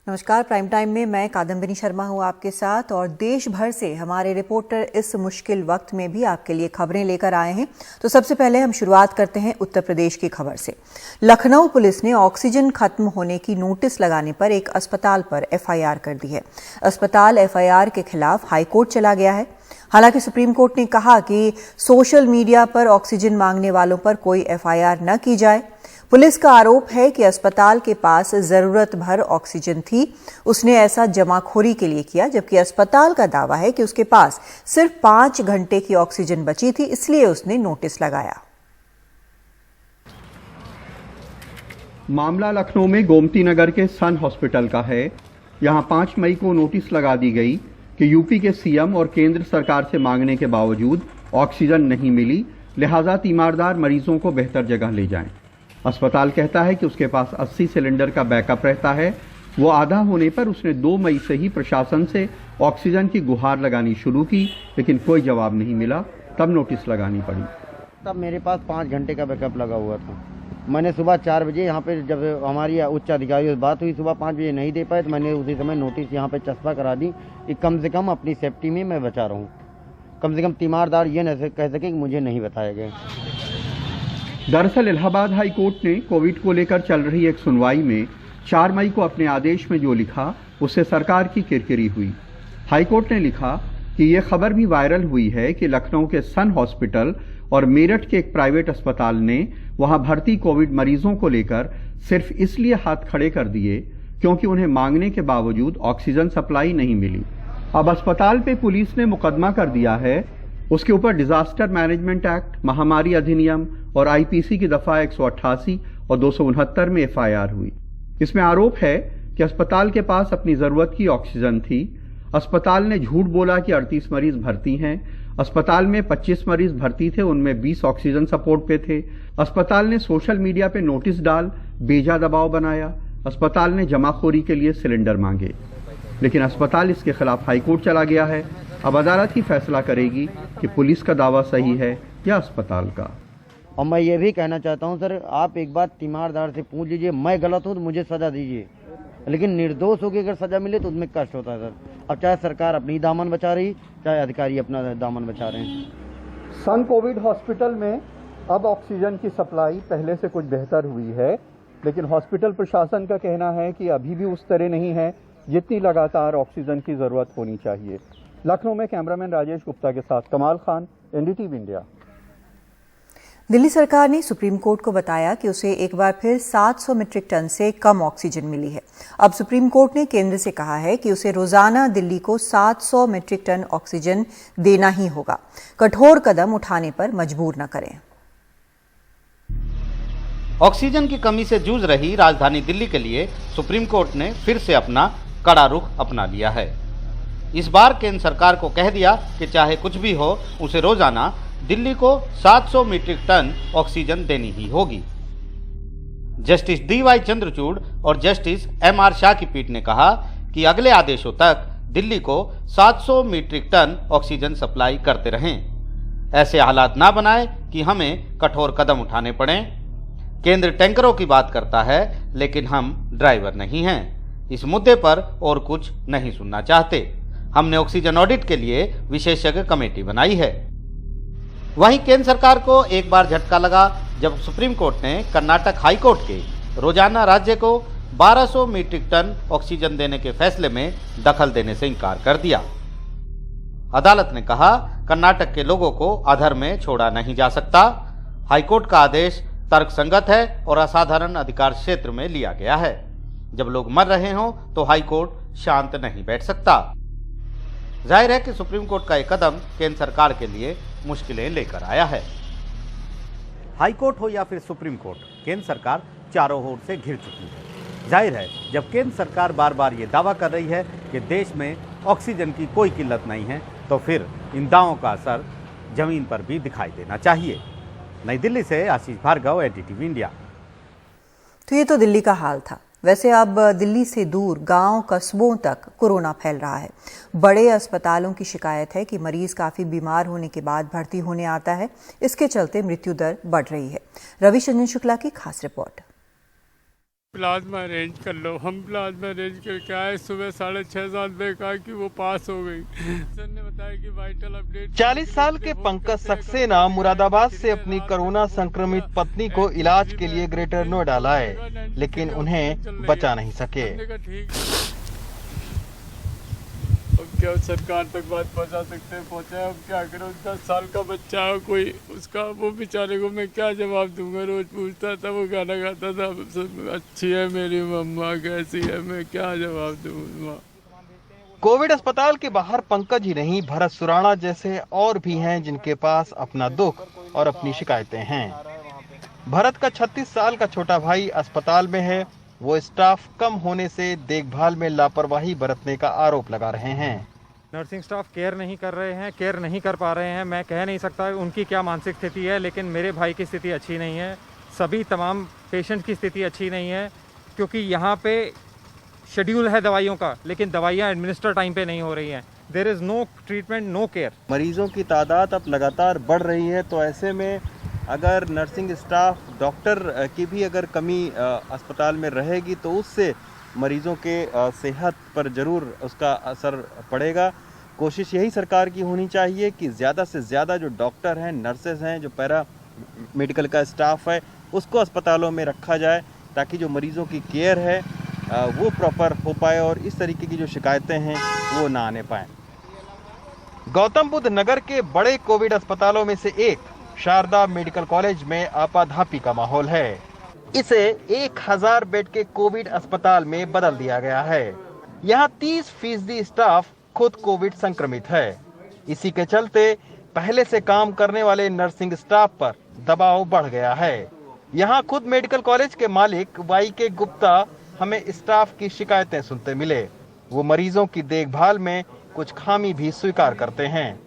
नमस्कार। Prime time में मैं कादम्बिनी शर्मा हूं आपके साथ और देश भर से हमारे रिपोर्टर इस मुश्किल वक्त में भी आपके लिए खबरें लेकर आए हैं। तो सबसे पहले हम शुरुआत करते हैं उत्तर प्रदेश की खबर से। लखनऊ पुलिस ने ऑक्सीजन खत्म होने की नोटिस लगाने पर एक अस्पताल पर एफआईआर कर दी है। अस्पताल एफआईआर के खिलाफ हाईकोर्ट चला गया है। हालांकि सुप्रीम कोर्ट ने कहा कि सोशल मीडिया पर ऑक्सीजन मांगने वालों पर कोई एफआईआर न की जाए। पुलिस का आरोप है कि अस्पताल के पास जरूरत भर ऑक्सीजन थी, उसने ऐसा जमाखोरी के लिए किया, जबकि अस्पताल का दावा है कि उसके पास सिर्फ 5 घंटे की ऑक्सीजन बची थी, इसलिए उसने नोटिस लगाया। मामला लखनऊ में गोमती नगर के सन हॉस्पिटल का है। यहां 5 मई को नोटिस लगा दी गई कि यूपी के सीएम और केंद्र सरकार से मांगने के बावजूद ऑक्सीजन नहीं मिली, लिहाजा तीमारदार मरीजों को बेहतर जगह ले जाएं। अस्पताल कहता है कि उसके पास 80 सिलेंडर का बैकअप रहता है। वो आधा होने पर उसने 2 मई से ही प्रशासन से ऑक्सीजन की गुहार लगानी शुरू की, लेकिन कोई जवाब नहीं मिला। तब नोटिस लगानी पड़ी। तब मेरे पास 5 घंटे का बैकअप लगा हुआ था। मैंने सुबह 4 बजे यहाँ पे जब हमारी उच्च अधिकारियों से बात हुई, सुबह 5 बजे नहीं दे पाए तो मैंने उसी समय नोटिस यहाँ पे चस्पा करा दी कि कम से कम अपनी सेफ्टी में मैं बचा रहा हूँ। कम से कम तीमारदार ये न कह सके कि मुझे नहीं बताया गया। दरअसल इलाहाबाद हाई कोर्ट ने कोविड को लेकर चल रही एक सुनवाई में 4 मई को अपने आदेश में जो लिखा उससे सरकार की किरकिरी हुई। हाई कोर्ट ने लिखा कि यह खबर भी वायरल हुई है कि लखनऊ के सन हॉस्पिटल और मेरठ के एक प्राइवेट अस्पताल ने वहां भर्ती कोविड मरीजों को लेकर सिर्फ इसलिए हाथ खड़े कर दिए क्योंकि उन्हें मांगने के बावजूद ऑक्सीजन सप्लाई नहीं मिली। अब अस्पताल पे पुलिस ने मुकदमा कर दिया है। उसके ऊपर डिजास्टर मैनेजमेंट एक्ट, महामारी अधिनियम और आईपीसी की दफा 188 और 269 में एफआईआर हुई। इसमें आरोप है कि अस्पताल के पास अपनी जरूरत की ऑक्सीजन थी। अस्पताल ने झूठ बोला कि 38 मरीज भर्ती हैं। अस्पताल में 25 मरीज भर्ती थे, उनमें 20 ऑक्सीजन सपोर्ट पे थे। अस्पताल ने सोशल मीडिया पे नोटिस डाल बेजा दबाव बनाया। अस्पताल ने जमाखोरी के लिए सिलेंडर मांगे, लेकिन अस्पताल इसके खिलाफ हाईकोर्ट चला गया है। अब अदालत ही फैसला करेगी कि पुलिस का दावा सही है या अस्पताल का। और मैं ये भी कहना चाहता हूँ सर, आप एक बार तीमारदार से पूछ लीजिए, मैं गलत हूँ तो मुझे सजा दीजिए, लेकिन निर्दोष होकर अगर सजा मिले तो उसमें कष्ट होता है सर। अब चाहे सरकार अपनी दामन बचा रही, चाहे अधिकारी अपना दामन बचा रहे हैं। सन कोविड हॉस्पिटल में अब ऑक्सीजन की सप्लाई पहले से कुछ बेहतर हुई है, लेकिन हॉस्पिटल प्रशासन का कहना है कि अभी भी उस तरह नहीं है जितनी लगातार ऑक्सीजन की जरूरत होनी चाहिए। लखनऊ में कैमरामैन राजेश गुप्ता के साथ कमाल खान, एनडीटीवी इंडिया। दिल्ली सरकार ने सुप्रीम कोर्ट को बताया कि उसे एक बार फिर 700 मीट्रिक टन से कम ऑक्सीजन मिली है। अब सुप्रीम कोर्ट ने केंद्र से कहा है कि उसे रोजाना दिल्ली को 700 मीट्रिक टन ऑक्सीजन देना ही होगा। कठोर कदम उठाने पर मजबूर न करें। ऑक्सीजन की कमी से जूझ रही राजधानी दिल्ली के लिए सुप्रीम कोर्ट ने फिर से अपना कड़ा रुख अपना लिया है। इस बार केंद्र सरकार को कह दिया कि चाहे कुछ भी हो, उसे रोजाना दिल्ली को 700 मीट्रिक टन ऑक्सीजन देनी ही होगी। जस्टिस डीवाई चंद्रचूड़ और जस्टिस एमआर शाह की पीठ ने कहा कि अगले आदेशों तक दिल्ली को 700 मीट्रिक टन ऑक्सीजन सप्लाई करते रहें। ऐसे हालात ना बनाए कि हमें कठोर कदम उठाने पड़े। केंद्र टैंकरों की बात करता है, लेकिन हम ड्राइवर नहीं हैं। इस मुद्दे पर और कुछ नहीं सुनना चाहते। हमने ऑक्सीजन ऑडिट के लिए विशेषज्ञ कमेटी बनाई है। वहीं केंद्र सरकार को एक बार झटका लगा जब सुप्रीम कोर्ट ने कर्नाटक हाई कोर्ट के रोजाना राज्य को 1200 मीट्रिक टन ऑक्सीजन देने के फैसले में दखल देने से इनकार कर दिया। अदालत ने कहा, कर्नाटक के लोगों को अधर में छोड़ा नहीं जा सकता। हाईकोर्ट का आदेश तर्कसंगत है और असाधारण अधिकार क्षेत्र में लिया गया है। जब लोग मर रहे हों तो हाईकोर्ट शांत नहीं बैठ सकता। जाहिर है कि सुप्रीम कोर्ट का एक कदम केंद्र सरकार के लिए मुश्किलें लेकर आया है। हाई कोर्ट हो या फिर सुप्रीम कोर्ट, केंद्र सरकार चारों ओर से घिर चुकी है। जाहिर है, जब केंद्र सरकार बार बार ये दावा कर रही है कि देश में ऑक्सीजन की कोई किल्लत नहीं है, तो फिर इन दावों का असर जमीन पर भी दिखाई देना चाहिए। नई दिल्ली से आशीष भार्गव, एनडीटीवी इंडिया। तो ये तो दिल्ली का हाल था। वैसे अब दिल्ली से दूर गांव कस्बों तक कोरोना फैल रहा है। बड़े अस्पतालों की शिकायत है कि मरीज काफी बीमार होने के बाद भर्ती होने आता है, इसके चलते मृत्यु दर बढ़ रही है। रविशंजन शुक्ला की खास रिपोर्ट। प्लाज्मा अरेंज कर लो। हम प्लाज्मा अरेंज करके आए, सुबह 6:30-7 बजे कहा कि वो पास हो गई। सर ने बताया कि वाइटल अपडेट। 40 साल के पंकज सक्सेना मुरादाबाद से अपनी कोरोना संक्रमित पत्नी को इलाज के लिए ग्रेटर नोएडा लाए, लेकिन उन्हें बचा नहीं सके। अब क्या सरकार तक बात पहुंचा सकते हैं, पहुंचा। अब क्या करें, 10 साल का बच्चा है कोई, उसका वो बेचारे को मैं क्या जवाब दूंगा। रोज पूछता था, वो गाना गाता था, अच्छी है मेरी मम्मा, कैसी है, मैं क्या जवाब दूँ। कोविड अस्पताल के बाहर पंकज ही नहीं, भरत सुराणा जैसे और भी हैं जिनके पास अपना दुख और अपनी शिकायतें हैं। भरत का 36 साल का छोटा भाई अस्पताल में है। वो स्टाफ कम होने से देखभाल में लापरवाही बरतने का आरोप लगा रहे हैं। नर्सिंग स्टाफ केयर नहीं कर रहे हैं, केयर नहीं कर पा रहे हैं। मैं कह नहीं सकता उनकी क्या मानसिक स्थिति है, लेकिन मेरे भाई की स्थिति अच्छी नहीं है। सभी तमाम पेशेंट की स्थिति अच्छी नहीं है, क्योंकि यहाँ पे शेड्यूल है दवाइयों का, लेकिन दवाइयाँ एडमिनिस्टर टाइम पे नहीं हो रही हैं। There is no treatment, no care. मरीजों की तादाद अब लगातार बढ़ रही है, तो ऐसे में अगर नर्सिंग स्टाफ, डॉक्टर की भी अगर कमी अस्पताल में रहेगी तो उससे मरीजों के सेहत पर ज़रूर उसका असर पड़ेगा। कोशिश यही सरकार की होनी चाहिए कि ज़्यादा से ज़्यादा जो डॉक्टर हैं, नर्सेज हैं, जो पैरा मेडिकल का स्टाफ है, उसको अस्पतालों में रखा जाए, ताकि जो मरीजों की केयर है वो प्रॉपर हो पाए और इस तरीके की जो शिकायतें हैं वो ना आने पाएँ। गौतम बुद्ध नगर के बड़े कोविड अस्पतालों में से एक शारदा मेडिकल कॉलेज में आपाधापी का माहौल है। इसे 1000 बेड के कोविड अस्पताल में बदल दिया गया है। यहाँ 30% स्टाफ खुद कोविड संक्रमित है। इसी के चलते पहले से काम करने वाले नर्सिंग स्टाफ पर दबाव बढ़ गया है। यहाँ खुद मेडिकल कॉलेज के मालिक YK गुप्ता हमें स्टाफ की शिकायतें सुनते मिले। वो मरीजों की देखभाल में कुछ खामी भी स्वीकार करते हैं।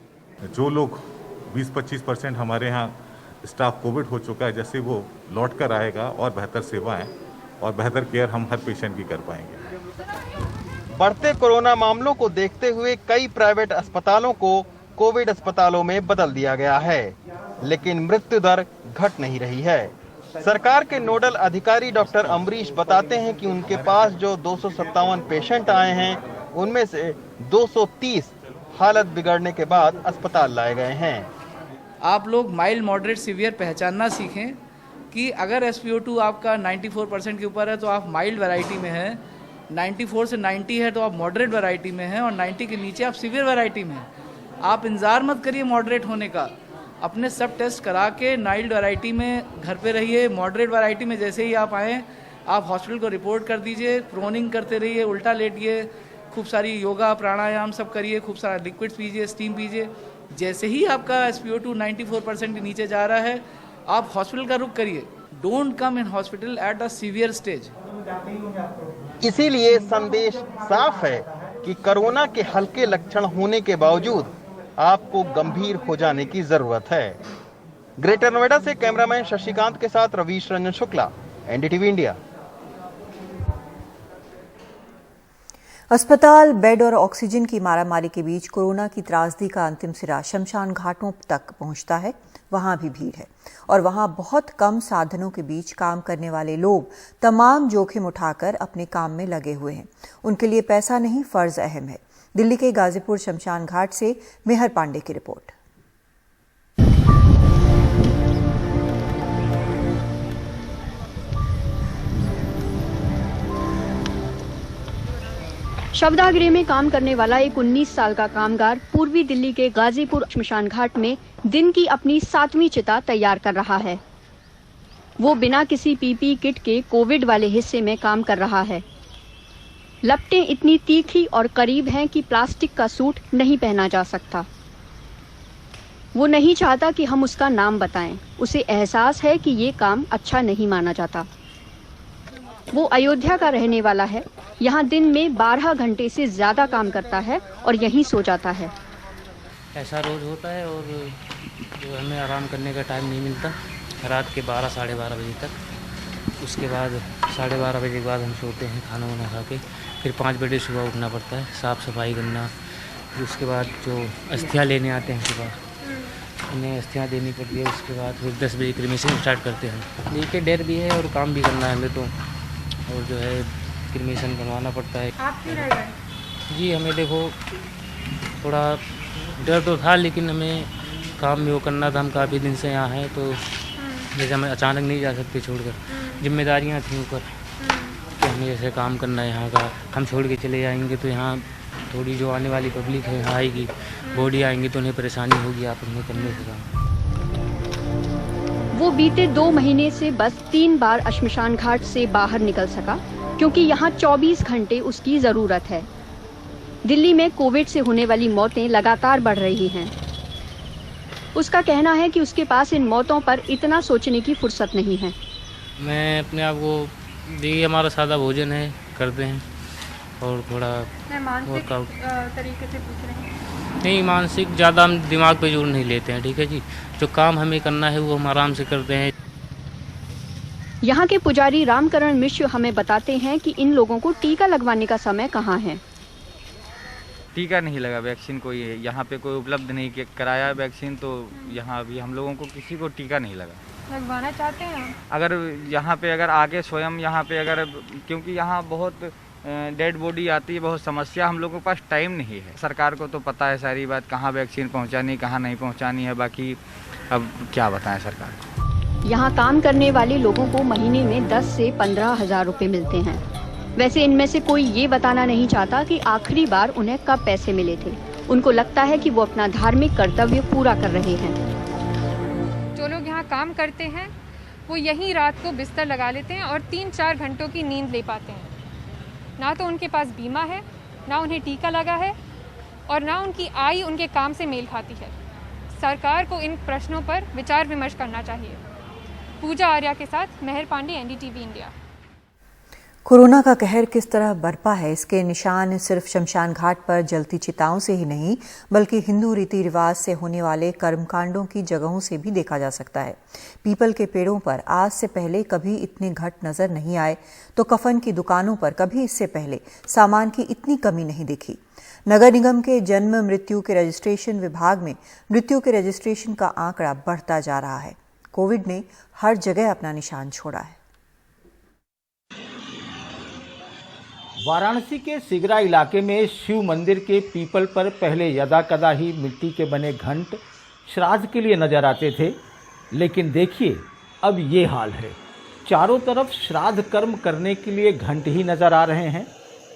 जो लोग 20-25% हमारे यहाँ स्टाफ कोविड हो चुका है, जैसे वो लौट कर आएगा और बेहतर सेवाएं और बेहतर केयर हम हर पेशेंट की कर पाएंगे। बढ़ते कोरोना मामलों को देखते हुए कई प्राइवेट अस्पतालों को कोविड अस्पतालों में बदल दिया गया है, लेकिन मृत्यु दर घट नहीं रही है। सरकार के नोडल अधिकारी डॉक्टर अमरीश बताते हैं कि उनके पास जो 257 पेशेंट आए हैं, उनमें से 230 हालत बिगड़ने के बाद अस्पताल लाए गए हैं। आप लोग माइल्ड, मॉडरेट, सीवियर पहचानना सीखें कि अगर SpO2 आपका 94% के ऊपर है तो आप माइल्ड वैरायटी में हैं, 94 से 90 है तो आप मॉडरेट वैरायटी में हैं, और 90 के नीचे आप सीवियर वैरायटी में हैं। आप इंतज़ार मत करिए मॉडरेट होने का, अपने सब टेस्ट करा के माइल्ड वैरायटी में घर पे रहिए। मॉडरेट वैरायटी में जैसे ही आप आएँ, आप हॉस्पिटल को रिपोर्ट कर दीजिए, प्रोनिंग करते रहिए, उल्टा लेटिए, खूब सारी योगा प्राणायाम सब करिए, खूब सारा लिक्विड्स पीजिए, स्टीम पीजिए। जैसे ही आपका SpO2 94% के नीचे जा रहा है, आप हॉस्पिटल का रुख करिए। Don't come in hospital at a severe stage. इसीलिए संदेश साफ है कि कोरोना के हल्के लक्षण होने के बावजूद आपको गंभीर हो जाने की जरूरत है। ग्रेटर नोएडा से कैमरामैन शशिकांत के साथ रवीश रंजन शुक्ला, NDTV इंडिया। अस्पताल, बेड और ऑक्सीजन की मारामारी के बीच कोरोना की त्रासदी का अंतिम सिरा शमशान घाटों तक पहुंचता है। वहां भी भीड़ है और वहां बहुत कम साधनों के बीच काम करने वाले लोग तमाम जोखिम उठाकर अपने काम में लगे हुए हैं। उनके लिए पैसा नहीं, फर्ज अहम है। दिल्ली के गाजीपुर शमशान घाट से मेहर पांडे की रिपोर्ट। शवदाह में काम करने वाला एक 19 साल का कामगार पूर्वी दिल्ली के गाजीपुर शमशान घाट में दिन की अपनी 7वीं चिता तैयार कर रहा है। वो बिना किसी पीपी किट के कोविड वाले हिस्से में काम कर रहा है। लपटें इतनी तीखी और करीब हैं कि प्लास्टिक का सूट नहीं पहना जा सकता। वो नहीं चाहता कि हम उसका नाम बताएं। उसे एहसास है कि ये काम अच्छा नहीं माना जाता। वो अयोध्या का रहने वाला है। यहाँ दिन में 12 घंटे से ज्यादा काम करता है और यहीं सो जाता है। ऐसा रोज होता है और जो हमें आराम करने का टाइम नहीं मिलता, रात के 12 साढ़े 12 बजे तक। उसके बाद 12:30 बजे के बाद हम सोते हैं, खाना वाना खा के। फिर 5 बजे सुबह उठना पड़ता है, साफ़ सफाई करना। उसके बाद जो अस्थियाँ लेने आते हैं सुबह, उन्हें अस्थियाँ देनी पड़ती है। उसके बाद फिर 10 बजे क्रीमेशन स्टार्ट करते हैं। देखिए डर भी है और काम भी करना है हमें, तो और जो है क्रिमेशन बनवाना पड़ता है। आप क्यों रह गए? जी हमें देखो थोड़ा डर तो था, लेकिन हमें काम भी वो करना था। हम काफ़ी दिन से यहाँ हैं, तो जैसे हमें अचानक नहीं जा सकते छोड़कर, जिम्मेदारियाँ थी ऊपर कि हमें जैसे काम करना है यहाँ का। हम छोड़ के चले जाएंगे तो यहाँ थोड़ी जो आने वाली पब्लिक है यहाँ आएगी, बॉडी आएंगी तो उन्हें परेशानी होगी आप उन्हें करने से काम। वो बीते 2 महीने से बस 3 बार श्मशान घाट से बाहर निकल सका, क्योंकि यहाँ 24 घंटे उसकी जरूरत है। दिल्ली में कोविड से होने वाली मौतें लगातार बढ़ रही हैं। उसका कहना है कि उसके पास इन मौतों पर इतना सोचने की फुर्सत नहीं है। मैं अपने आप को देखिए, हमारा सादा भोजन है, करते हैं और थोड़ा मानसिक तरीके से पूछ रहे हैं। नहीं, मानसिक ज़्यादा हम दिमाग पे जोर नहीं लेते हैं, ठीक है जी। जो काम हमें करना है वो हम आराम से करते हैं। यहाँ के पुजारी रामकरण मिश्र हमें बताते हैं कि इन लोगों को टीका लगवाने का समय कहाँ है। टीका नहीं लगा, वैक्सीन कोई यहाँ पे कोई उपलब्ध नहीं कराया वैक्सीन, तो यहाँ अभी हम लोगों को किसी को टीका नहीं लगा। लगवाना चाहते हैं अगर यहाँ पे अगर आगे स्वयं यहाँ पे अगर, क्योंकि यहाँ बहुत डेड बॉडी आती है, बहुत समस्या, हम लोगों के पास टाइम नहीं है। सरकार को तो पता है सारी बात, कहाँ वैक्सीन पहुँचानी कहाँ नहीं पहुँचानी है, बाकी अब क्या बताएं सरकार को। यहाँ काम करने वाले लोगों को महीने में 10 से 15 हजार रुपए मिलते हैं। वैसे इनमें से कोई ये बताना नहीं चाहता कि आखिरी बार उन्हें कब पैसे मिले थे। उनको लगता है कि वो अपना धार्मिक कर्तव्य पूरा कर रहे हैं। जो लोग यहाँ काम करते हैं वो यहीं रात को बिस्तर लगा लेते हैं और 3-4 घंटों की नींद ले पाते हैं। ना तो उनके पास बीमा है, ना उन्हें टीका लगा है और ना उनकी आय उनके काम से मेल खाती है। सरकार को इन प्रश्नों पर विचार विमर्श करना चाहिए। पूजा आर्या के साथ मेहर पांडे, एनडीटीवी इंडिया। कोरोना का कहर किस तरह बरपा है, इसके निशान सिर्फ शमशान घाट पर जलती चिताओं से ही नहीं, बल्कि हिंदू रीति रिवाज से होने वाले कर्मकांडों की जगहों से भी देखा जा सकता है। पीपल के पेड़ों पर आज से पहले कभी इतने घट नजर नहीं आए, तो कफन की दुकानों पर कभी इससे पहले सामान की इतनी कमी नहीं दिखी। नगर निगम के जन्म मृत्यु के रजिस्ट्रेशन विभाग में मृत्यु के रजिस्ट्रेशन का आंकड़ा बढ़ता जा रहा है। कोविड ने हर जगह अपना निशान छोड़ा है। वाराणसी के सिगरा इलाके में शिव मंदिर के पीपल पर पहले यदा कदा ही मिट्टी के बने घंट श्राद्ध के लिए नजर आते थे, लेकिन देखिए अब ये हाल है। चारों तरफ श्राद्ध कर्म करने के लिए घंट ही नजर आ रहे हैं।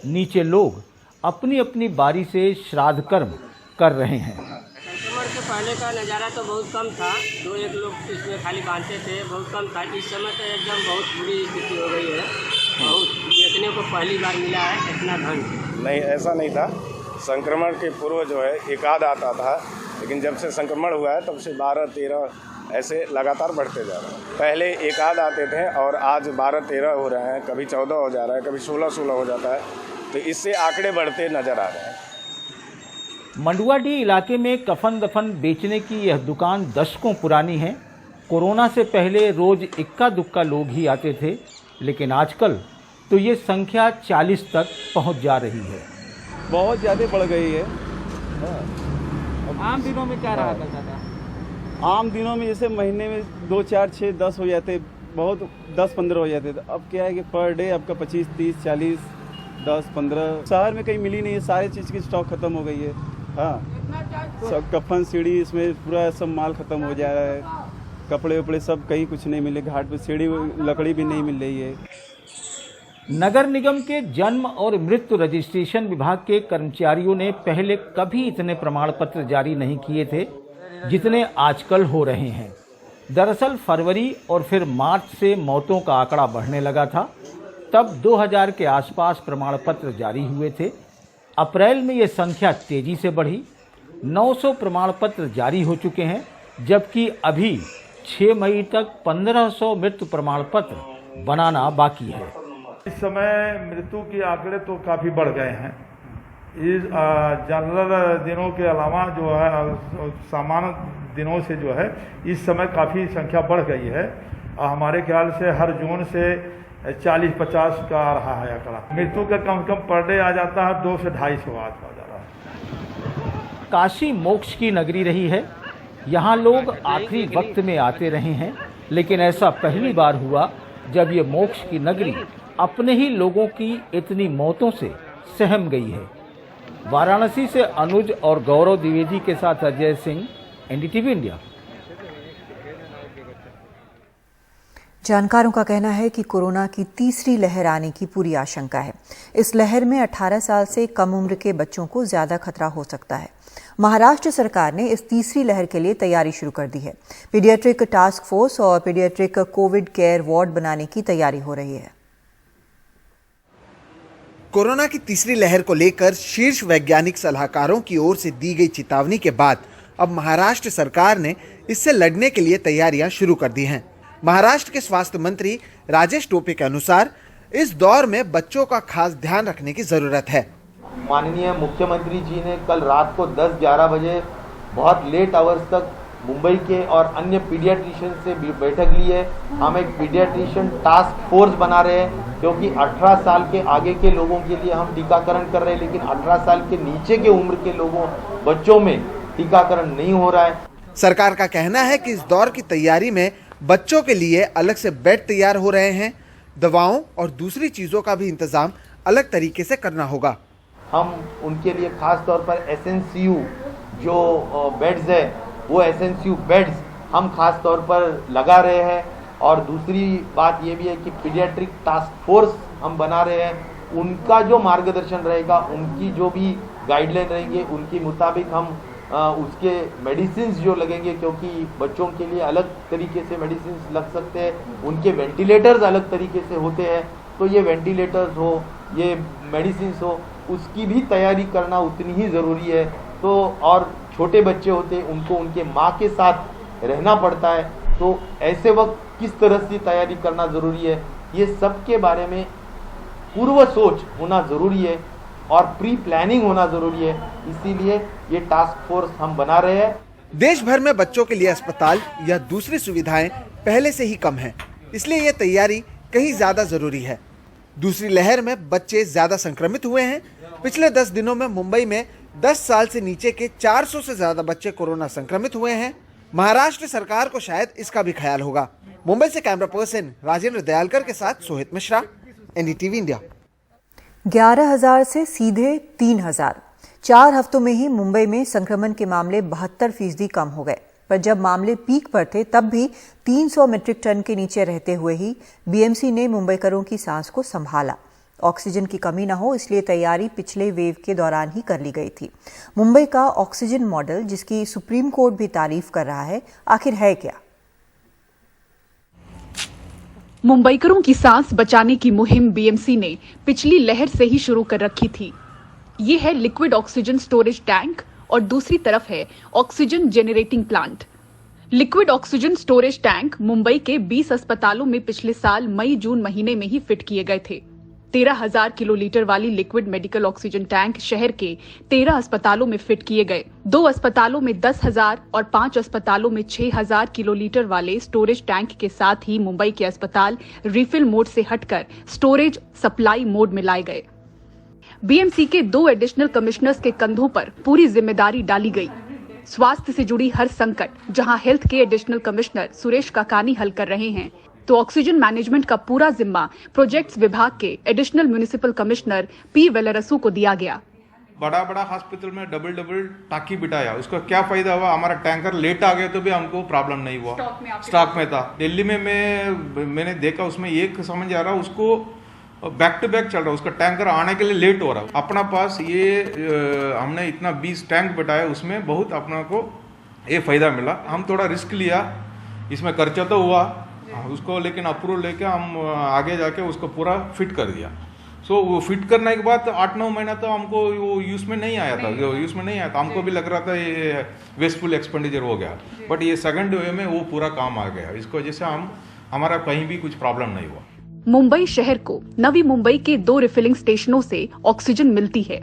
नीचे लोग अपनी अपनी बारी से श्राद्ध कर्म कर रहे हैं। संक्रमण के पहले का नज़ारा तो बहुत कम था, 2-1 लोग इसमें खाली बांधते थे, बहुत कम था। इस समय तो एकदम बहुत बुरी स्थिति हो गई है। बहुत देखने को पहली बार मिला है इतना घंट। नहीं, ऐसा नहीं था। संक्रमण के पूर्व जो है एक आध आता था, लेकिन जब से संक्रमण हुआ है तब से 12-13 ऐसे लगातार बढ़ते जा रहे हैं। पहले एक आध आते थे और आज 12-13 हो रहे हैं, कभी 14 हो जा रहा है, कभी 16 हो जाता है, तो इससे आंकड़े बढ़ते नजर आ रहे हैं। मंडुआडीह इलाके में कफन दफन बेचने की यह दुकान दशकों पुरानी है। कोरोना से पहले रोज इक्का दुक्का लोग ही आते थे, लेकिन आजकल तो ये संख्या 40 तक पहुंच जा रही है। बहुत ज़्यादा बढ़ गई है। आम दिनों में क्या रहा करता था? आम दिनों में जैसे महीने में 2, 4, 6, 10 हो जाते, बहुत 10-15 हो जाते थे। अब क्या है कि पर डे आपका 25, 30, 40, 10, 15। शहर में कहीं मिली नहीं है, सारे चीज़ की स्टॉक खत्म हो गई है। हाँ, सब कफन सीढ़ी इसमें पूरा सब माल खत्म हो जा रहा है। कपड़े वपड़े सब कहीं कुछ नहीं मिले, घाट पे सीढ़ी लकड़ी भी नहीं मिल रही है। नगर निगम के जन्म और मृत्यु रजिस्ट्रेशन विभाग के कर्मचारियों ने पहले कभी इतने प्रमाण पत्र जारी नहीं किए थे जितने आजकल हो रहे हैं। दरअसल फरवरी और फिर मार्च से मौतों का आंकड़ा बढ़ने लगा था, तब 2000 के आसपास प्रमाण पत्र जारी हुए थे। अप्रैल में ये संख्या तेजी से बढ़ी, 900 प्रमाण पत्र जारी हो चुके हैं, जबकि अभी 6 मई तक 1500 मृत्यु प्रमाण पत्र बनाना बाकी है। इस समय मृत्यु के आंकड़े तो काफ़ी बढ़ गए हैं। इस जनरल दिनों के अलावा जो है सामान्य दिनों से जो है इस समय काफ़ी संख्या बढ़ गई है। हमारे ख्याल से हर जोन से 40-50 का आ रहा है आंकड़ा। मृत्यु का कम से कम पर डे आ जाता है 200 से 250 आज आ जा रहा है। काशी मोक्ष की नगरी रही है, यहाँ लोग आखिरी वक्त में आते रहे हैं, लेकिन ऐसा पहली बार हुआ जब ये मोक्ष की नगरी अपने ही लोगों की इतनी मौतों से सहम गई है। वाराणसी से अनुज और गौरव द्विवेदी के साथ अजय सिंह, एनडीटीवी इंडिया। जानकारों का कहना है कि कोरोना की तीसरी लहर आने की पूरी आशंका है। इस लहर में 18 साल से कम उम्र के बच्चों को ज्यादा खतरा हो सकता है। महाराष्ट्र सरकार ने इस तीसरी लहर के लिए तैयारी शुरू कर दी है। पीडियाट्रिक टास्क फोर्स और पीडियाट्रिक कोविड केयर वार्ड बनाने की तैयारी हो रही है। कोरोना की तीसरी लहर को लेकर शीर्ष वैज्ञानिक सलाहकारों की ओर से दी गई चेतावनी के बाद अब महाराष्ट्र सरकार ने इससे लड़ने के लिए तैयारियां शुरू कर दी हैं। महाराष्ट्र के स्वास्थ्य मंत्री राजेश टोपे के अनुसार इस दौर में बच्चों का खास ध्यान रखने की जरूरत है। माननीय मुख्यमंत्री जी ने कल रात को 10-11 बजे बहुत लेट आवर्स तक मुंबई के और अन्य पीडियाट्रिशियन से बैठक ली है। हम एक पीडियाट्रिशियन टास्क फोर्स बना रहे हैं, क्योंकि 18 साल के आगे के लोगों के लिए हम टीकाकरण कर रहे हैं, लेकिन 18 साल के नीचे के उम्र के लोगों बच्चों में टीकाकरण नहीं हो रहा है। सरकार का कहना है कि इस दौर की तैयारी में बच्चों के लिए अलग से बेड तैयार हो रहे हैं। दवाओं और दूसरी चीजों का भी इंतजाम अलग तरीके से करना होगा। हम उनके लिए खास तौर पर एसएनसीयू जो बेड्स है, वो एसएनसीयू बेड्स हम खास तौर पर लगा रहे हैं। और दूसरी बात ये भी है कि पीडियाट्रिक टास्क फोर्स हम बना रहे हैं। उनका जो मार्गदर्शन रहेगा, उनकी जो भी गाइडलाइन रहेंगे, उनके मुताबिक हम उसके मेडिसिन जो लगेंगे, क्योंकि बच्चों के लिए अलग तरीके से मेडिसिन लग सकते हैं, उनके वेंटिलेटर्स अलग तरीके से होते हैं। तो ये वेंटिलेटर्स हो, ये मेडिसिन हो, उसकी भी तैयारी करना उतनी ही ज़रूरी है। तो और छोटे बच्चे होते हैं, उनको उनके माँ के साथ रहना पड़ता है। तो ऐसे वक्त किस तरह से तैयारी करना ज़रूरी है, ये सब के बारे में पूर्व सोच होना ज़रूरी है और प्री प्लानिंग होना ज़रूरी है। इसीलिए ये टास्क फोर्स हम बना रहे हैं। देश भर में बच्चों के लिए अस्पताल या दूसरी सुविधाएं पहले से ही कम हैं, इसलिए ये तैयारी कहीं ज्यादा जरूरी है। दूसरी लहर में बच्चे ज्यादा संक्रमित हुए हैं। पिछले 10 दिनों में मुंबई में 10 साल से नीचे के 400 से ज्यादा बच्चे कोरोना संक्रमित हुए हैं। महाराष्ट्र सरकार को शायद इसका भी ख्याल होगा। मुंबई से कैमरा पर्सन राजेंद्र दयालकर के साथ सोहित मिश्रा, एनडीटीवी इंडिया। 11,000 से सीधे 3,000। 4 हफ्तों में ही मुंबई में संक्रमण के मामले 72% कम हो गए। पर जब मामले पीक पर थे तब भी 300 मीट्रिक टन के नीचे रहते हुए ही बीएमसी ने मुंबईकरों की सांस को संभाला। ऑक्सीजन की कमी न हो, इसलिए तैयारी पिछले वेव के दौरान ही कर ली गई थी। मुंबई का ऑक्सीजन मॉडल, जिसकी सुप्रीम कोर्ट भी तारीफ कर रहा है, आखिर है क्या? मुंबईकरों की सांस बचाने की मुहिम बीएमसी ने पिछली लहर से ही शुरू कर रखी थी। ये है लिक्विड ऑक्सीजन स्टोरेज टैंक और दूसरी तरफ है oxygen generating plant. Liquid oxygen storage tank Mumbai के 20 अस्पतालों में पिछले साल मई-जून महीने में ही फिट किए गए थे। 13,000 किलोलीटर वाली लिक्विड मेडिकल ऑक्सीजन टैंक शहर के 13 अस्पतालों में फिट किए गए। 2 अस्पतालों में 10,000 और 5 अस्पतालों में 6,000 किलोलीटर वाले स्टोरेज टैंक के साथ ही मुंबई के अस्पताल रिफिल मोड से हटकर स्टोरेज सप्लाई मोड में लाए गए। बीएमसी के 2 एडिशनल कमिश्नर्स के कंधों पर पूरी जिम्मेदारी डाली गई। स्वास्थ्य से जुड़ी हर संकट जहां हेल्थ के एडिशनल कमिश्नर सुरेश काकानी हल कर रहे हैं, तो ऑक्सीजन मैनेजमेंट का पूरा जिम्मा प्रोजेक्ट्स विभाग के एडिशनल म्युनिसिपल कमिश्नर पी वेलरसू को दिया गया। बड़ा बड़ा हॉस्पिटल में डबल टाकी बिठाया, उसका क्या फायदा हुआ? हमारा टैंकर लेट आ गया तो भी हमको प्रॉब्लम नहीं हुआ, स्टॉक में था। दिल्ली में मैंने देखा, उसमें एक समझ आ रहा, उसको बैक टू बैक चल रहा है, उसका टैंकर आने के लिए लेट हो रहा है। अपना पास ये हमने इतना 20 टैंक बिठाया, उसमें बहुत अपना को ये फायदा मिला। हम थोड़ा रिस्क लिया, इसमें खर्चा तो हुआ उसको, लेकिन अप्रूवल लेके हम आगे जाके उसको पूरा फिट कर दिया। वो फिट करने के बाद 8-9 महीना तो हमको वो यूज में नहीं आया था, हमको भी लग रहा था ये वेस्टफुल एक्सपेंडिचर हो गया। बट ये सेकंड वे में वो पूरा काम आ गया, इसको वजह से हमारा कहीं भी कुछ प्रॉब्लम नहीं हुआ। मुंबई शहर को नवी मुंबई के 2 रिफिलिंग स्टेशनों से ऑक्सीजन मिलती है।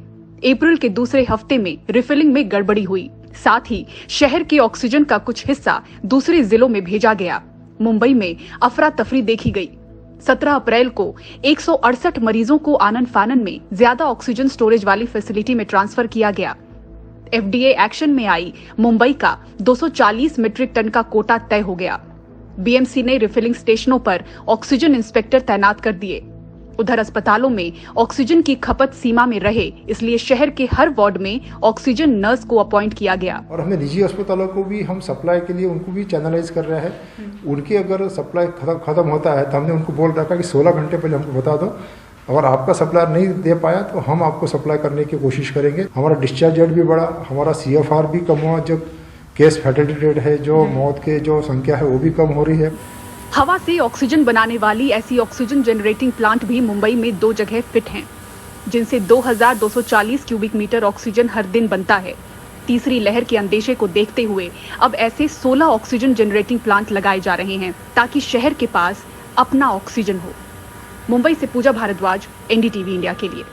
अप्रैल के दूसरे हफ्ते में रिफिलिंग में गड़बड़ी हुई, साथ ही शहर के ऑक्सीजन का कुछ हिस्सा दूसरे जिलों में भेजा गया। मुंबई में अफरा तफरी देखी गई। 17 अप्रैल को 168 मरीजों को आनन फानन में ज्यादा ऑक्सीजन स्टोरेज वाली फैसिलिटी में ट्रांसफर किया गया। एफडीए एक्शन में आई मुंबई का 240 मीट्रिक टन का कोटा तय हो गया। बीएमसी ने रिफिलिंग स्टेशनों पर ऑक्सीजन इंस्पेक्टर तैनात कर दिए। उधर अस्पतालों में ऑक्सीजन की खपत सीमा में रहे, इसलिए शहर के हर वार्ड में ऑक्सीजन नर्स को अपॉइंट किया गया। और हमने निजी अस्पतालों को भी हम सप्लाई के लिए उनको भी चैनलाइज कर रहे हैं। उनकी अगर सप्लाई खत्म होता है तो हमने उनको बोल रखा कि 16 घंटे पहले हमको बता दो, अगर आपका सप्लाई नहीं दे पाया तो हम आपको सप्लाई करने की कोशिश करेंगे। हमारा डिस्चार्ज रेट भी बढ़ा, हमारा CFR भी कम हुआ, जो केस फैटेलिटी रेट है, जो मौत के जो संख्या है वो भी कम हो रही है। हवा से ऑक्सीजन बनाने वाली ऐसी ऑक्सीजन जनरेटिंग प्लांट भी मुंबई में 2 जगह फिट हैं, जिनसे 2240 क्यूबिक मीटर ऑक्सीजन हर दिन बनता है। तीसरी लहर के अंदेशे को देखते हुए अब ऐसे 16 ऑक्सीजन जनरेटिंग प्लांट लगाए जा रहे हैं ताकि शहर के पास अपना ऑक्सीजन हो। मुंबई से पूजा भारद्वाज, NDTV इंडिया के लिए।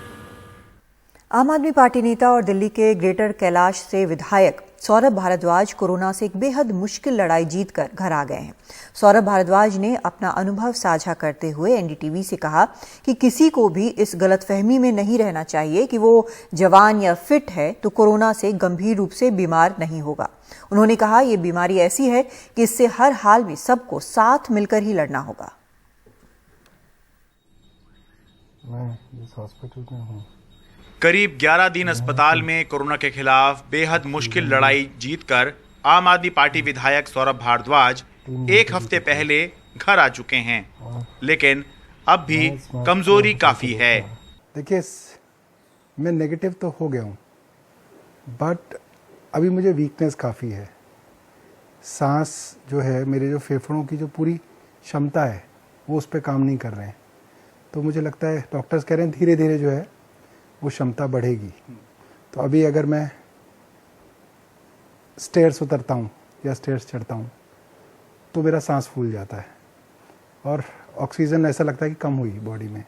आम आदमी पार्टी नेता और दिल्ली के ग्रेटर कैलाश से विधायक सौरभ भारद्वाज कोरोना से एक बेहद मुश्किल लड़ाई जीतकर घर आ गए हैं। सौरभ भारद्वाज ने अपना अनुभव साझा करते हुए NDTV से कहा कि किसी को भी इस गलतफहमी में नहीं रहना चाहिए कि वो जवान या फिट है तो कोरोना से गंभीर रूप से बीमार नहीं होगा। उन्होंने कहा ये बीमारी ऐसी है कि इससे हर हाल में सबको साथ मिलकर ही लड़ना होगा। मैं इस हॉस्पिटल में हूँ। करीब 11 दिन अस्पताल में कोरोना के खिलाफ बेहद मुश्किल लड़ाई जीतकर आम आदमी पार्टी विधायक सौरभ भारद्वाज 1 हफ्ते पहले घर आ चुके हैं, लेकिन अब भी कमजोरी काफी है। देखिए, मैं नेगेटिव तो हो गया हूँ, बट अभी मुझे वीकनेस काफ़ी है। सांस जो है, मेरे जो फेफड़ों की जो पूरी क्षमता है वो उस पर काम नहीं कर रहे हैं। तो मुझे लगता है डॉक्टर्स कह रहे हैं धीरे धीरे जो है वो क्षमता बढ़ेगी। तो अभी अगर मैं स्टेयर्स उतरता हूँ या स्टेयर्स चढ़ता हूँ तो मेरा सांस फूल जाता है और ऑक्सीजन ऐसा लगता है कि कम हुई बॉडी में।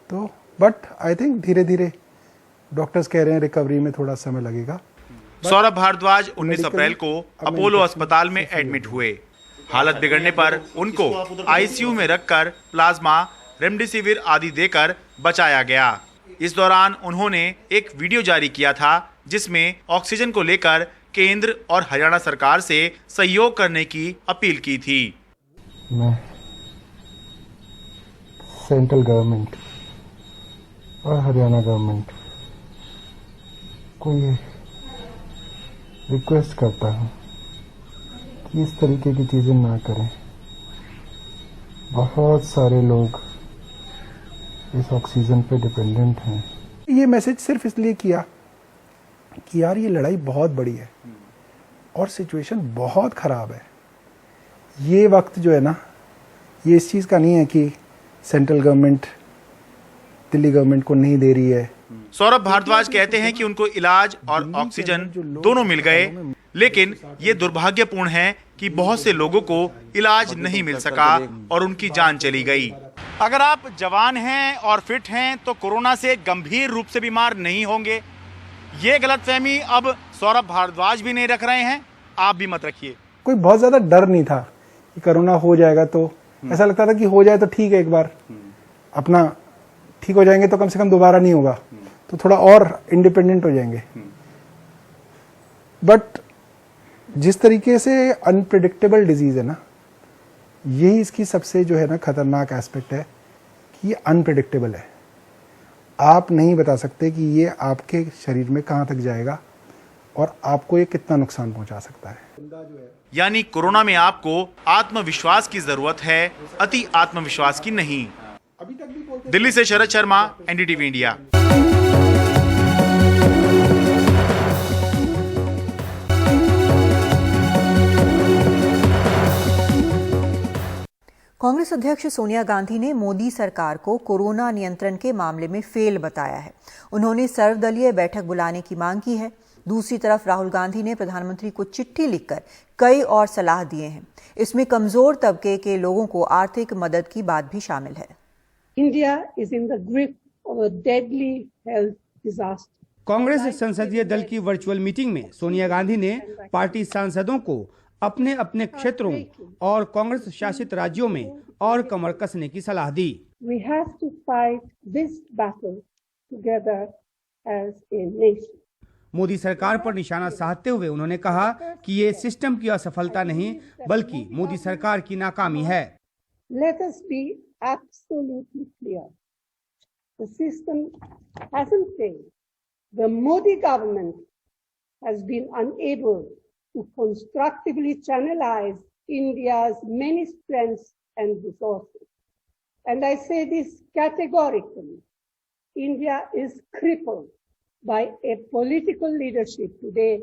तो बट आई थिंक धीरे धीरे डॉक्टर्स कह रहे हैं रिकवरी में थोड़ा समय लगेगा। सौरभ भारद्वाज 19 अप्रैल को अपोलो अस्पताल में एडमिट हुए। हालत बिगड़ने पर उनको ICU में रखकर प्लाज्मा, रेमडेसिविर आदि देकर बचाया गया। इस दौरान उन्होंने एक वीडियो जारी किया था जिसमें ऑक्सीजन को लेकर केंद्र और हरियाणा सरकार से सहयोग करने की अपील की थी। मैं सेंट्रल गवर्नमेंट और हरियाणा गवर्नमेंट को ये रिक्वेस्ट करता हूँ कि इस तरीके की चीज़ें ना करें। बहुत सारे लोग इस ऑक्सीजन पे डिपेंडेंट हैं। ये मैसेज सिर्फ इसलिए किया कि यार ये लड़ाई बहुत बड़ी है और सिचुएशन बहुत ख़राब है। ये वक्त जो है ना, ये इस चीज़ का नहीं है कि सेंट्रल गवर्नमेंट दिल्ली गवर्नमेंट को नहीं दे रही है। सौरभ भारद्वाज कहते हैं कि उनको इलाज और ऑक्सीजन दोनों मिल गए, लेकिन ये दुर्भाग्यपूर्ण है कि बहुत से लोगों को इलाज नहीं मिल सका और उनकी जान चली गई। अगर आप जवान हैं और फिट हैं तो कोरोना से गंभीर रूप से बीमार नहीं होंगे, ये गलतफहमी अब सौरभ भारद्वाज भी नहीं रख रहे हैं, आप भी मत रखिए। कोई बहुत ज्यादा डर नहीं था कि कोरोना हो जाएगा, तो ऐसा लगता था कि हो जाए तो ठीक है, एक बार अपना ठीक हो जाएंगे तो कम से कम दोबारा नहीं होगा, तो थोड़ा और इंडिपेंडेंट हो जाएंगे। बट जिस तरीके से अनप्रिडिक्टेबल डिजीज है ना, यही इसकी सबसे जो है ना खतरनाक एस्पेक्ट है कि ये अनप्रिडिक्टेबल है। आप नहीं बता सकते कि ये आपके शरीर में कहां तक जाएगा और आपको ये कितना नुकसान पहुंचा सकता है। यानी कोरोना में आपको आत्मविश्वास की जरूरत है, अति आत्मविश्वास की नहीं। दिल्ली से शरद शर्मा, NDTV इंडिया। कांग्रेस अध्यक्ष सोनिया गांधी ने मोदी सरकार को कोरोना नियंत्रण के मामले में फेल बताया है। उन्होंने सर्वदलीय बैठक बुलाने की मांग की है। दूसरी तरफ राहुल गांधी ने प्रधानमंत्री को चिट्ठी लिखकर कई और सलाह दिए हैं। इसमें कमजोर तबके के लोगों को आर्थिक मदद की बात भी शामिल है। India is in the grip of a deadly health disaster. Congress संसदीय दल की वर्चुअल मीटिंग में सोनिया गांधी ने पार्टी सांसदों को अपने अपने क्षेत्रों और कांग्रेस शासित राज्यों में और कमर कसने की सलाह दी। We have to fight this battle together as a nation. Modi सरकार पर निशाना साधते हुए उन्होंने कहा कि ये सिस्टम की असफलता नहीं बल्कि मोदी सरकार की नाकामी है। Let us be absolutely clear. The system hasn't failed. The Modi government has been unable to constructively channelize India's many strengths and resources. And I say this categorically. India is crippled by a political leadership today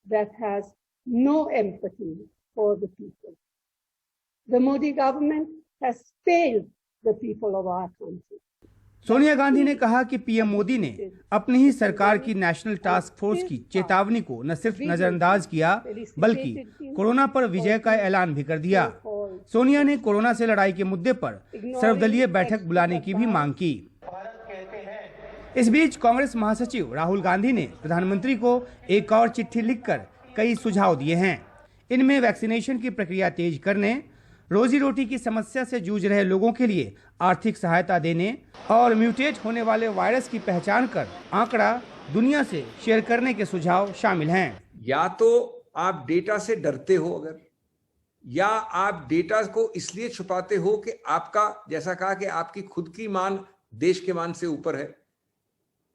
that has no empathy for the people. The Modi government has failed the people of our country. Sonia Gandhi ने कहा कि PM Modi ने अपनी ही सरकार की national task force की चेतावनी को न सिर्फ नजरअंदाज किया बल्कि कोरोना पर विजय का ऐलान भी कर दिया। सोनिया ने कोरोना से लड़ाई के मुद्दे पर सर्वदलीय बैठक बुलाने की भी मांग की। इस बीच कांग्रेस महासचिव राहुल गांधी ने प्रधानमंत्री को एक और चिट्ठी लिखकर कई सुझाव दिए हैं। इनमें वैक्सीनेशन की प्रक्रिया तेज करने, रोजी रोटी की समस्या से जूझ रहे लोगों के लिए आर्थिक सहायता देने और म्यूटेट होने वाले वायरस की पहचान कर आंकड़ा दुनिया से शेयर करने के सुझाव शामिल हैं। या तो आप डेटा से डरते हो अगर, या आप डेटा को इसलिए छुपाते हो कि आपका, जैसा कहा कि आपकी खुद की मान देश के मान से ऊपर है,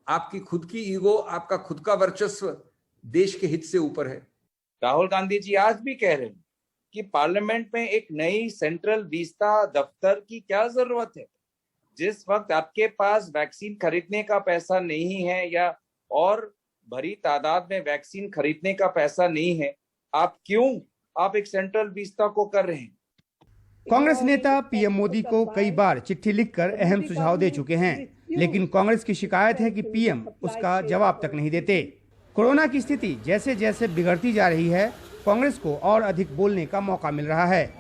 आपकी खुद की ईगो, आपका खुद का वर्चस्व देश के हित से ऊपर है। राहुल गांधी जी आज भी कह रहे हैं कि पार्लियामेंट में एक नई सेंट्रल विस्ता दफ्तर की क्या जरूरत है। जिस वक्त आपके पास वैक्सीन खरीदने का पैसा नहीं है या और बड़ी तादाद में वैक्सीन खरीदने का पैसा नहीं है, आप एक सेंट्रल विस्ता को कर रहे हैं। कांग्रेस नेता पीएम मोदी को कई बार चिट्ठी लिखकर अहम सुझाव दे चुके हैं, लेकिन कांग्रेस की शिकायत है कि पीएम उसका जवाब तक नहीं देते। कोरोना की स्थिति जैसे जैसे बिगड़ती जा रही है, कांग्रेस को और अधिक बोलने का मौका मिल रहा है।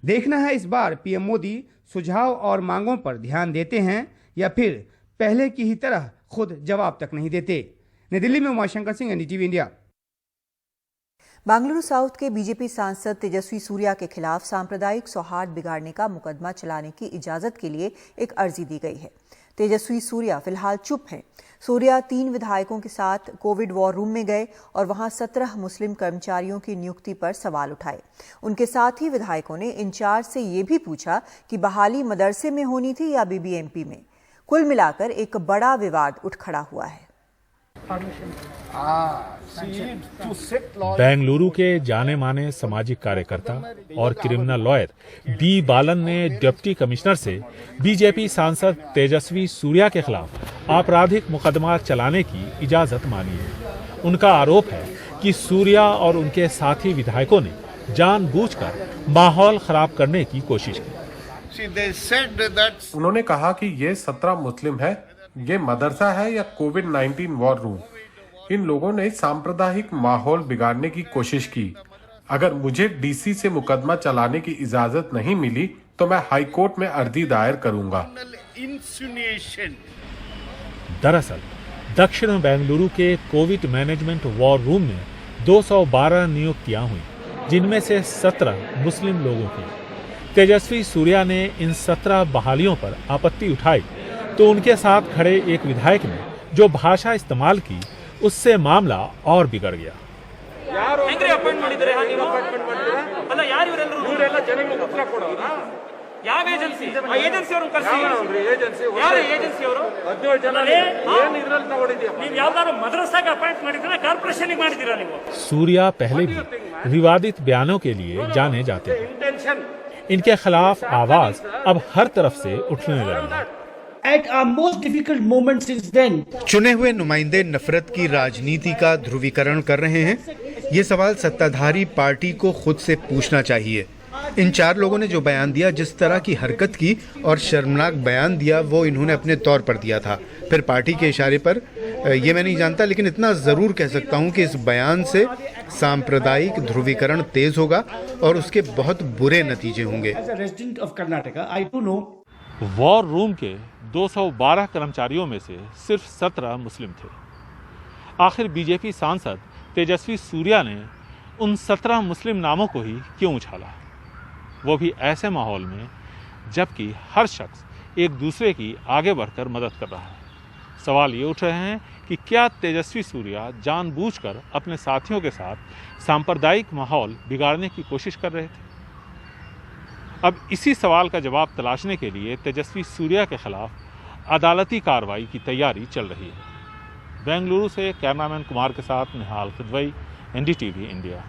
देखना है इस बार पीएम मोदी सुझाव और मांगों पर ध्यान देते हैं या फिर पहले की ही तरह खुद जवाब तक नहीं देते। नई दिल्ली में Umashankar Singh, NDTV India. Bengaluru south के बीजेपी सांसद तेजस्वी सूर्या के खिलाफ सांप्रदायिक सौहार्द बिगाड़ने का मुकदमा चलाने की इजाजत के लिए एक अर्जी दी गई है। तेजस्वी सूर्या फिलहाल चुप हैं। सूर्या 3 विधायकों के साथ कोविड वॉर रूम में गए और वहां 17 मुस्लिम कर्मचारियों की नियुक्ति पर सवाल उठाए। उनके साथ ही विधायकों ने इंचार्ज से ये भी पूछा कि बहाली मदरसे में होनी थी या बीबीएमपी में। कुल मिलाकर एक बड़ा विवाद उठ खड़ा हुआ है। बेंगलुरु के जाने माने सामाजिक कार्यकर्ता और क्रिमिनल लॉयर बी बालन ने डिप्टी कमिश्नर से बीजेपी सांसद तेजस्वी सूर्या के खिलाफ आपराधिक मुकदमा चलाने की इजाजत मांगी है। उनका आरोप है कि सूर्या और उनके साथी विधायकों ने जानबूझकर माहौल खराब करने की कोशिश की। उन्होंने कहा कि ये 17 मुस्लिम है, ये मदरसा है या कोविड-19 वॉर रूम। इन लोगों ने सांप्रदायिक माहौल बिगाड़ने की कोशिश की। अगर मुझे डीसी से मुकदमा चलाने की इजाजत नहीं मिली तो मैं हाई कोर्ट में अर्जी दायर करूंगा। दरअसल दक्षिण बेंगलुरु के कोविड मैनेजमेंट वॉर रूम में 212 नियुक्तियां हुई, जिनमें से 17 मुस्लिम लोगों की। तेजस्वी सूर्या ने इन 17 बहालियों पर आपत्ति उठाई तो उनके साथ खड़े एक विधायक ने जो भाषा इस्तेमाल की, उससे मामला और बिगड़ गया। सूर्या पहले भी विवादित बयानों के लिए जाने जाते हैं। इनके खिलाफ आवाज अब हर तरफ से उठने लगी। At our most difficult moment since then. चुने हुए नुमाइंदे नफरत की राजनीति का ध्रुवीकरण कर रहे हैं। ये सवाल सत्ताधारी पार्टी को खुद से पूछना चाहिए। इन 4 लोगों ने जो बयान दिया, जिस तरह की हरकत की और शर्मनाक बयान दिया, वो इन्होंने अपने तौर पर दिया था। फिर पार्टी के इशारे पर, ये मैं नहीं जानता, लेकिन इतना ज़रूर कह सकता हूँ कि इस बयान से सांप्रदायिक ध्रुवीकरण तेज होगा और उसके बहुत बुरे नतीजे होंगे। वॉर रूम के 212 कर्मचारियों में से सिर्फ 17 मुस्लिम थे। आखिर बीजेपी सांसद तेजस्वी सूर्या ने उन 17 मुस्लिम नामों को ही क्यों उछाला, वो भी ऐसे माहौल में जबकि हर शख्स एक दूसरे की आगे बढ़कर मदद कर रहा है। सवाल ये उठ रहे हैं कि क्या तेजस्वी सूर्या जानबूझकर अपने साथियों के साथ सांप्रदायिक माहौल बिगाड़ने की कोशिश कर रहे थे। अब इसी सवाल का जवाब तलाशने के लिए तेजस्वी सूर्या के खिलाफ अदालती कार्रवाई की तैयारी चल रही है। बेंगलुरु से कैमरामैन कुमार के साथ निहाल खिदवई, NDTV इंडिया।